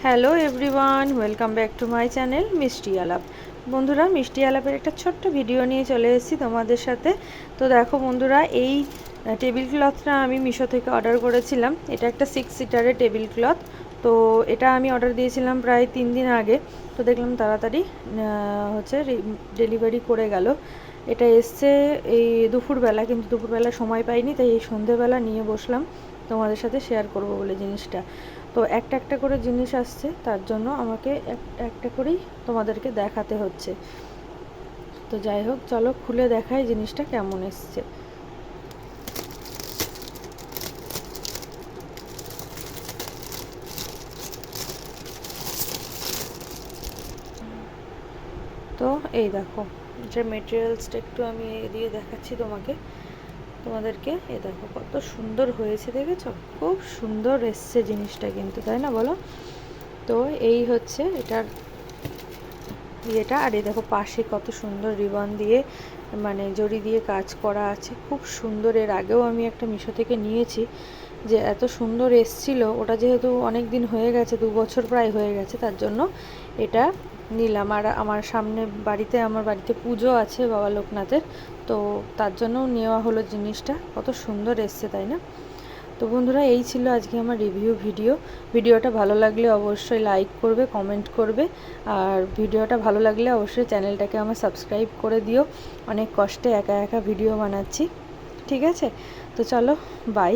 Hello everyone, welcome back to my channel মিষ্টি আলাপ। বন্ধুরা, মিষ্টি আলাপের একটা ছোট্ট ভিডিও নিয়ে চলে এসেছি তোমাদের সাথে। তো দেখো বন্ধুরা, এই টেবিল ক্লথটা আমি মিশো থেকে অর্ডার করেছিলাম। এটা একটা 6 সিটারের টেবিল ক্লথ। তো এটা আমি অর্ডার দিয়েছিলাম প্রায় 3 দিন আগে। তো দেখলাম তাড়াতাড়ি ডেলিভারি করে গেল। এটা এসছে এই দুপুরবেলা, কিন্তু দুপুরবেলা সময় পাইনি, তাই এই সন্ধেবেলা নিয়ে বসলাম তোমাদের সাথে শেয়ার করব বলে জিনিসটা। তো একটা একটা করে জিনিস আসছে, তার জন্য আমাকে একটা করেই তোমাদেরকে দেখাতে হচ্ছে। তো যাই হোক, চলো খুলে দেখাই জিনিসটা কেমন এসছে। তো এই দেখো, এটার মেটেরিয়ালসটা একটু আমি দিয়ে দেখাচ্ছি তোমাদেরকে। এই দেখো কত সুন্দর হয়েছে, দেখেছো? খুব সুন্দর এসছে জিনিসটা কিন্তু, তাই না বলো? তো এই হচ্ছে এটার ইয়েটা। আর এই দেখো পাশে কত সুন্দর রিবন দিয়ে, মানে জড়ি দিয়ে কাজ করা আছে, খুব সুন্দর। এর আগেও আমি একটা মিশো থেকে নিয়েছি, যে এত সুন্দর এসছিল। ওটা যেহেতু অনেক দিন হয়ে গেছে, 2 বছর প্রায় হয়ে গেছে, তার জন্য এটা নিলাম। আর আমার আমার বাড়িতে পুজো আছে বাবা লোকনাথের, তো তার জন্যও নেওয়া হলো জিনিসটা। কত সুন্দর এসছে, তাই না? তো বন্ধুরা, এই ছিল আজকে আমার ভিডিওটা ভালো লাগলে অবশ্যই লাইক করবে, কমেন্ট করবে। আর ভিডিওটা ভালো লাগলে অবশ্যই চ্যানেলটাকে আমার সাবস্ক্রাইব করে দিও। অনেক কষ্টে একা একা ভিডিও বানাচ্ছি, ঠিক আছে? তো চলো, বাই।